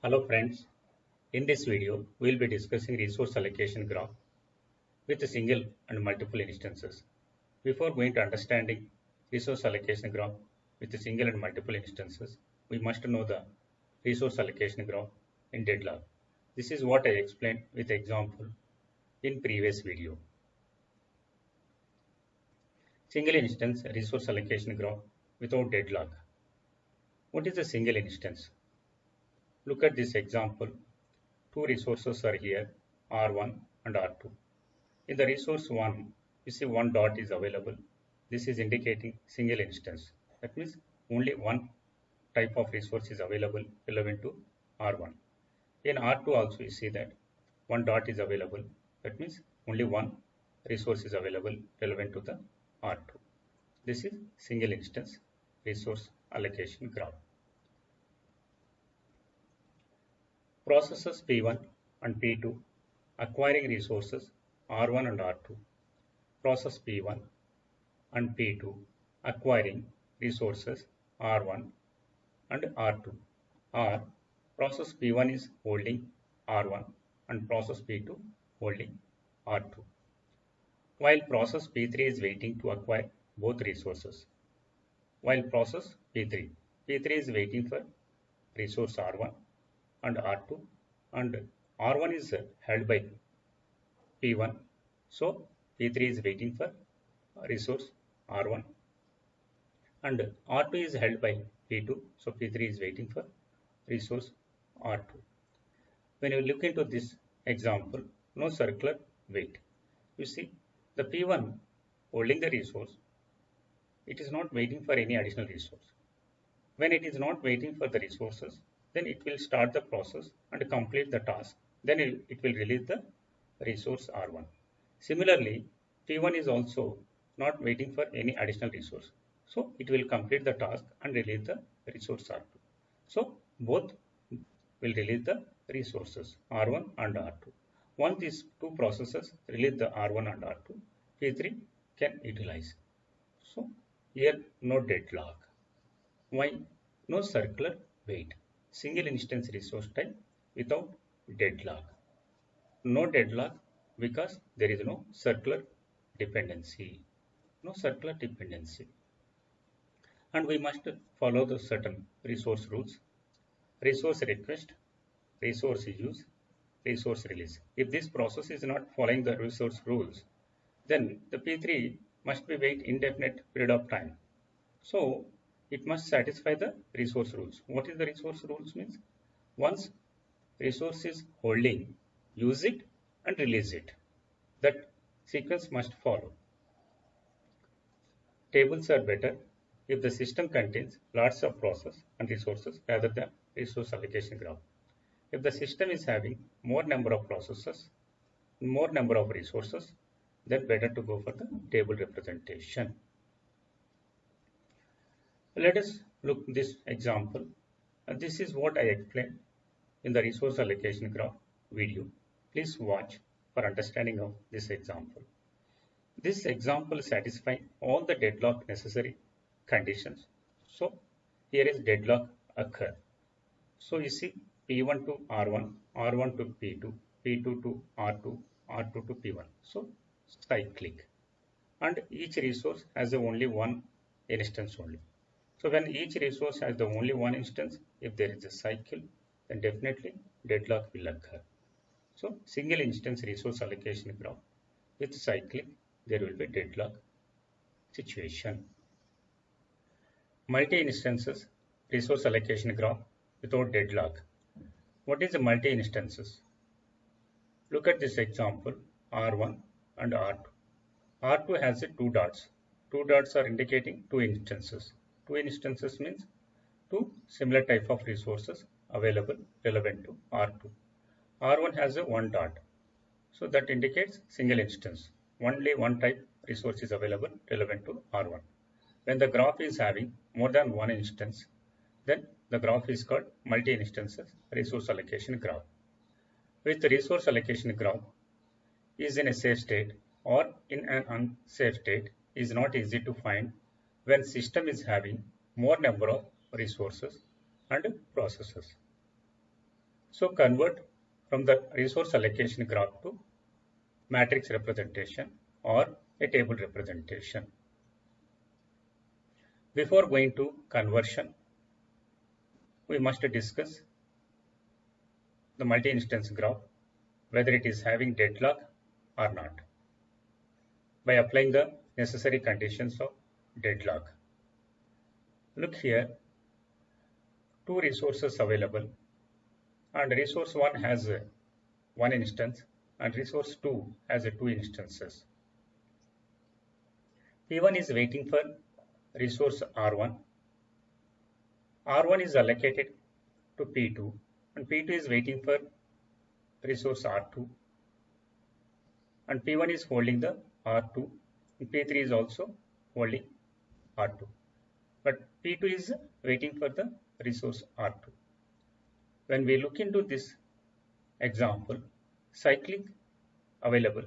Hello friends, in this video we will be discussing resource allocation graph with single and multiple instances. Before going to understanding resource allocation graph with single and multiple instances, we must know the resource allocation graph in deadlock. This is what I explained with example in previous video. Single instance resource allocation graph without deadlock. What is a single instance? Look at this example. Two resources are here, R1 and R2. In the resource 1, you see one dot is available. This is indicating single instance. That means only one type of resource is available relevant to R1. In R2 also you see that one dot is available. That means only one resource is available relevant to the R2. This is single instance resource allocation graph. Processes P1 and P2 acquiring resources R1 and R2. Process P1 and P2 acquiring resources R1 and R2, or process P1 is holding R1 and process P2 holding R2, while process P3 is waiting to acquire both resources. While process P3 is waiting for resource R1 and R2, and R1 is held by P1, so P3 is waiting for resource R1, and R2 is held by P2, so P3 is waiting for resource R2. When you look into this example, no circular wait. You see, the P1 holding the resource, it is not waiting for any additional resource. When it is not waiting for the resources, then it will start the process and complete the task. Then it will release the resource R1. Similarly, P1 is also not waiting for any additional resource. So it will complete the task and release the resource R2. So both will release the resources R1 and R2. Once these two processes release the R1 and R2, P3 can utilize. So here no deadlock. Why? No circular wait. Single instance resource type without deadlock. No deadlock because there is no circular dependency. No circular dependency. And we must follow the certain resource rules. Resource request, resource use, resource release. If this process is not following the resource rules, then the P3 must be wait indefinite period of time. So it must satisfy the resource rules. What is the resource rules means? Once resource is holding, use it and release it. That sequence must follow. Tables are better if the system contains lots of process and resources rather than resource allocation graph. If the system is having more number of processes, more number of resources, then better to go for the table representation. Let us look this example. This is what I explained in the resource allocation graph video. Please watch for understanding of this example. This example satisfies all the deadlock necessary conditions. So here is deadlock occur. So you see P1 to R1, R1 to P2, P2 to R2, R2 to P1. So cyclic. And each resource has only one instance only. So when each resource has the only one instance, if there is a cycle, then definitely deadlock will occur. So single instance resource allocation graph with cyclic, there will be deadlock situation. Multi-instances resource allocation graph without deadlock. What is the multi-instances? Look at this example, R1 and R2. R2 has two dots. Two dots are indicating two instances. Two instances means two similar type of resources available relevant to R2. R1 has a one dot. So that indicates single instance. Only one type resource is available relevant to R1. When the graph is having more than one instance, then the graph is called multi-instances resource allocation graph. With the resource allocation graph is in a safe state or in an unsafe state is not easy to find when system is having more number of resources and processes. So convert from the resource allocation graph to matrix representation or a table representation. Before going to conversion, we must discuss the multi-instance graph, whether it is having deadlock or not, by applying the necessary conditions of deadlock. Look here, two resources available, and resource 1 has one instance and resource 2 has two instances. P1 is waiting for resource R1. R1 is allocated to P2 and P2 is waiting for resource R2, and P1 is holding the R2 and P3 is also holding R2, but P2 is waiting for the resource R2. When we look into this example, cyclic available,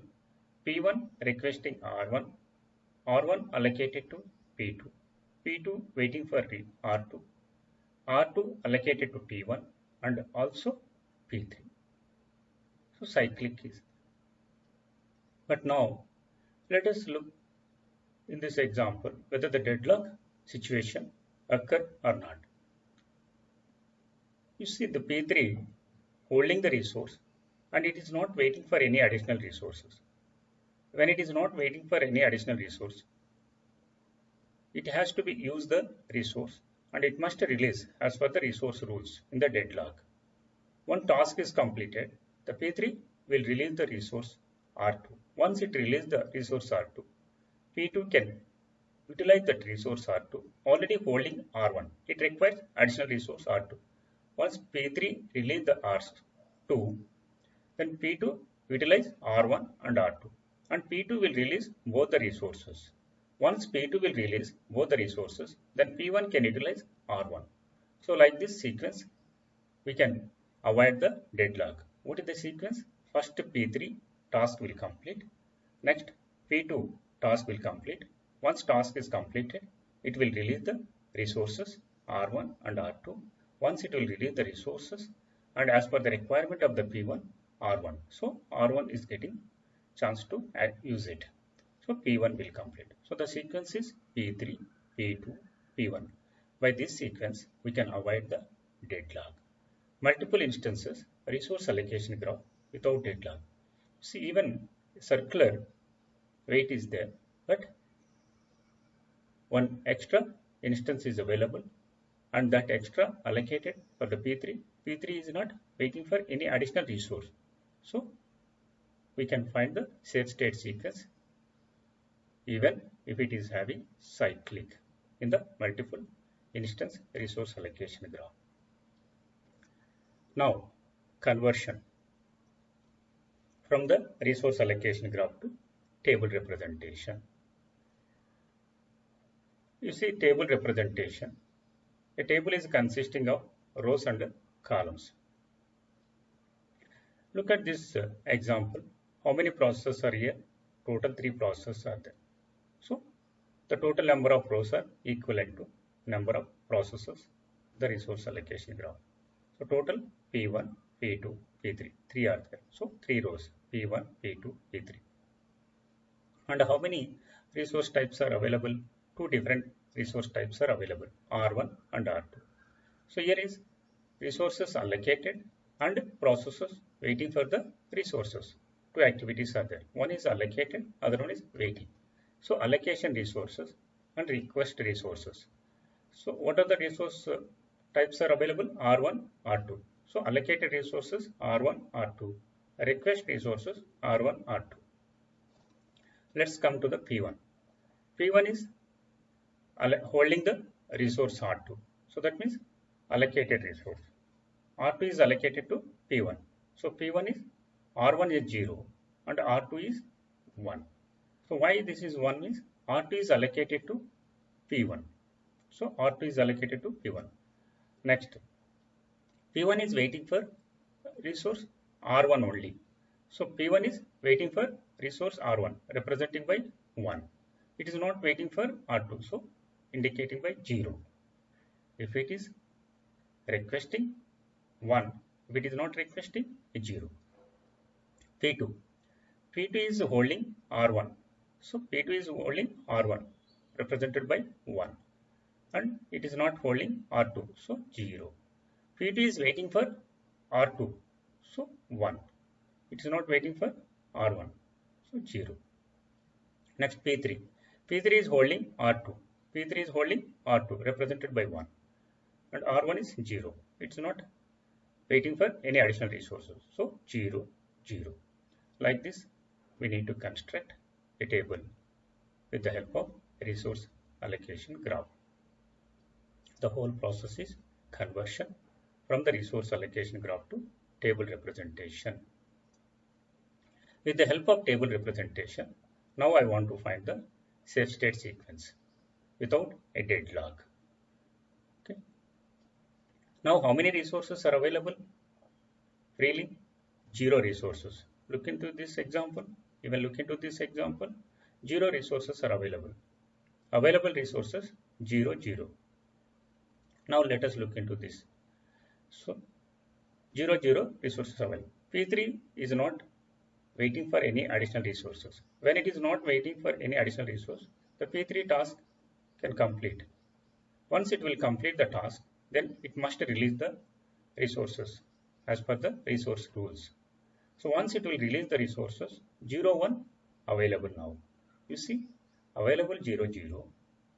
P1 requesting R1, R1 allocated to P2, P2 waiting for R2, R2 allocated to P1 and also P3. So cyclic is. But now let us look in this example whether the deadlock situation occur or not. You see the P3 holding the resource and it is not waiting for any additional resources. When it is not waiting for any additional resource, it has to use the resource and it must release as per the resource rules in the deadlock. One task is completed, the P3 will release the resource R2. Once it releases the resource R2, P2 can utilize that resource R2, already holding R1. It requires additional resource R2. Once P3 release the R2, then P2 utilize R1 and R2, and P2 will release both the resources. Once P2 will release both the resources, then P1 can utilize R1. So like this sequence, we can avoid the deadlock. What is the sequence? First P3 task will complete. Next P2 task will complete. Once task is completed, it will release the resources R1 and R2. Once it will release the resources and as per the requirement of the P1, R1. So R1 is getting chance to use it. So P1 will complete. So the sequence is P3, P2, P1. By this sequence, we can avoid the deadlock. Multiple instances, resource allocation graph without deadlock. See, even circular wait is there, but one extra instance is available and that extra allocated for the P3. P3 is not waiting for any additional resource. So we can find the safe state sequence even if it is having cyclic in the multiple instance resource allocation graph. Now conversion from the resource allocation graph to table representation. You see table representation. A table is consisting of rows and columns. Look at this example. How many processes are here? Total 3 processes are there. So the total number of rows are equivalent to number of processes, the resource allocation graph. So total P1, P2, P3, 3 are there. So 3 rows, P1, P2, P3. And how many resource types are available? 2 different resource types are available, R1 and R2. So here is resources allocated and processes waiting for the resources. 2 activities are there. One is allocated, other one is waiting. So allocation resources and request resources. So what are the resource types are available? R1, R2. So allocated resources R1, R2. Request resources R1, R2. Let's come to the P1. P1 is holding the resource R2. So that means allocated resource. R2 is allocated to P1. So P1 is R1 is 0 and R2 is 1. So why this is 1 means R2 is allocated to P1. So R2 is allocated to P1. Next, P1 is waiting for resource R1 only. So P1 is waiting for resource R1 representing by 1. It is not waiting for R2. So indicating by 0. If it is requesting 1, If it is not requesting, it's 0. P2. P2 is holding R1. So P2 is holding R1 represented by 1. And it is not holding R2. So 0. P2 is waiting for R2. So 1. It is not waiting for R1. So 0. Next P3. P3 is holding R2. P3 is holding R2 represented by 1. And R1 is 0. It's not waiting for any additional resources. So 0, 0. Like this, we need to construct a table with the help of resource allocation graph. The whole process is conversion from the resource allocation graph to table representation. With the help of table representation, now I want to find the safe state sequence without a deadlock. Okay. Now, how many resources are available? Really, 0 resources. Look into this example. Even look into this example. 0 resources are available. Available resources 0, 0. Now let us look into this. So 0, 0 resources available. P3 is not waiting for any additional resources. When it is not waiting for any additional resource, the P3 task can complete. Once it will complete the task, then it must release the resources as per the resource rules. So once it will release the resources, 0, 1 available now. You see, available 0, 0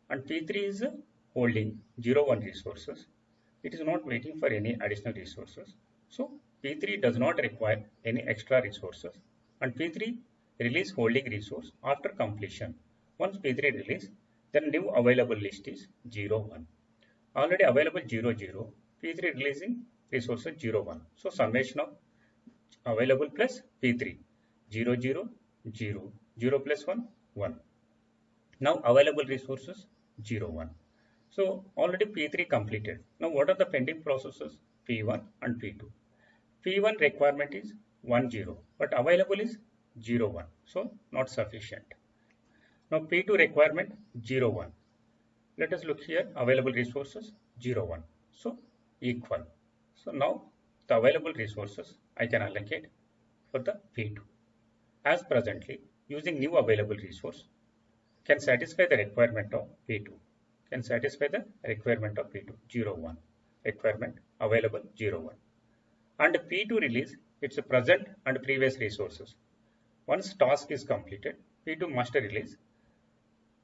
and P3 is holding 0, 1 resources. It is not waiting for any additional resources. So P3 does not require any extra resources and P3 release holding resource after completion. Once P3 release, then new available list is 0, 1. Already available 0, 0, P3 releasing resources 0, 1. So summation of available plus P3 0, 0, 0, 0 plus 1, 1. Now available resources 0, 1. So already P3 completed. Now what are the pending processes? P1 and P2. P1 requirement is 1, 0, but available is 0, 1. So not sufficient. Now P2 requirement 0, 1. Let us look here, available resources 0, 1. So equal. So now the available resources I can allocate for the P2. As presently, using new available resource can satisfy the requirement of P2. Can satisfy the requirement of P2 0, 1. Requirement available 0, 1. And P2 release its present and previous resources. Once task is completed, P2 must release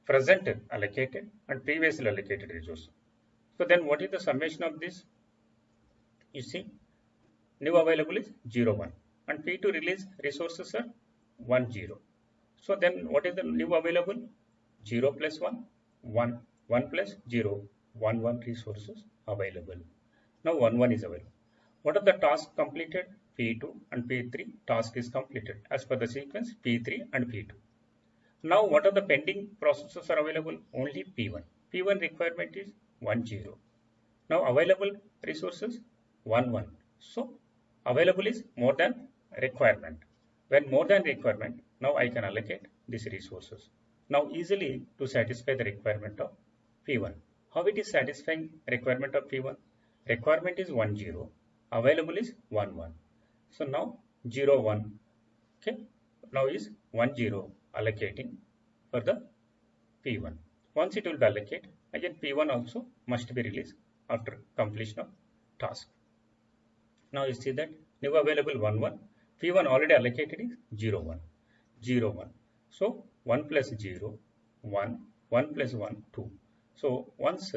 present allocated and previously allocated resource. So then what is the summation of this? You see, new available is 0, 1 and P2 release resources are 1, 0. So then what is the new available? 0 plus 1, 1, 1 plus 0, 1, 1 resources available. Now 1, 1 is available. What are the tasks completed? P2 and P3 task is completed as per the sequence P3 and P2. Now what are the pending processes are available? Only P1. P1 requirement is 1, 0. Now available resources 1, 1. So available is more than requirement. When more than requirement, now I can allocate these resources. Now easily to satisfy the requirement of P1. How it is satisfying requirement of P1? Requirement is 1, 0. Available is 1, 1. So now 0, 1. Okay. Now is 1, 0 allocating for the P1. Once it will be allocated, again P1 also must be released after completion of task. Now you see that new available 1, 1. P1 already allocated is 0, 1. 0, 1. So 1 plus 0, 1. 1 plus 1, 2. So once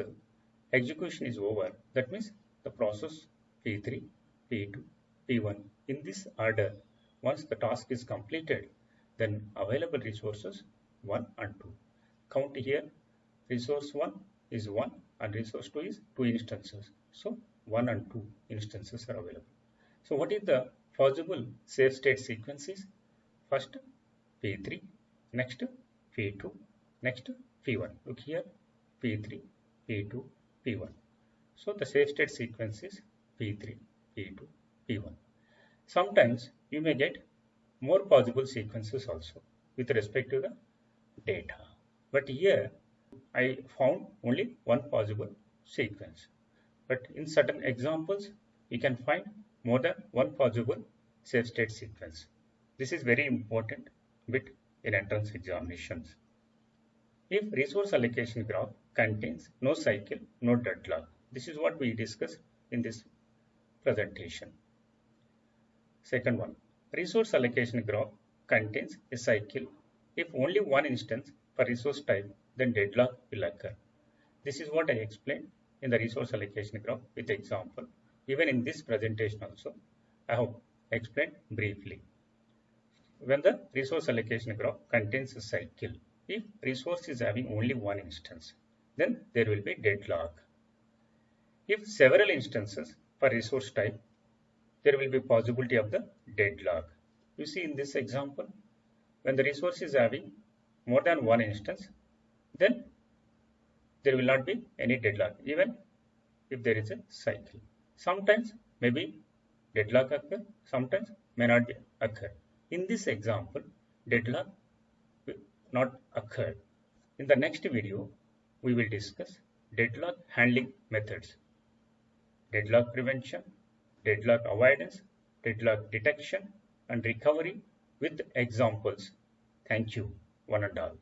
execution is over, that means the process P3, P2, P1 in this order, once the task is completed, then available resources 1 and 2. Count here, resource 1 is 1 and resource 2 is 2 instances. So 1 and 2 instances are available. So what is the possible safe state sequences? First P3, next P2, next P1. Look here, P3, P2, P1. So the safe state sequence is P3, P2, P1. Sometimes you may get more possible sequences also with respect to the data. But here I found only one possible sequence. But in certain examples, you can find more than one possible safe state sequence. This is very important bit in entrance examinations. If resource allocation graph contains no cycle, no deadlock. This is what we discussed in this presentation. Second one, resource allocation graph contains a cycle. If only one instance for resource type, then deadlock will occur. This is what I explained in the resource allocation graph with example. Even in this presentation also, I have explained briefly. When the resource allocation graph contains a cycle, if resource is having only one instance, then there will be deadlock. If several instances for resource type, there will be possibility of the deadlock. You see in this example, when the resource is having more than one instance, then there will not be any deadlock, even if there is a cycle. Sometimes maybe deadlock occur, sometimes may not occur. In this example, deadlock will not occur. In the next video, we will discuss deadlock handling methods, deadlock prevention, deadlock avoidance, deadlock detection, and recovery with examples. Thank you, one and all.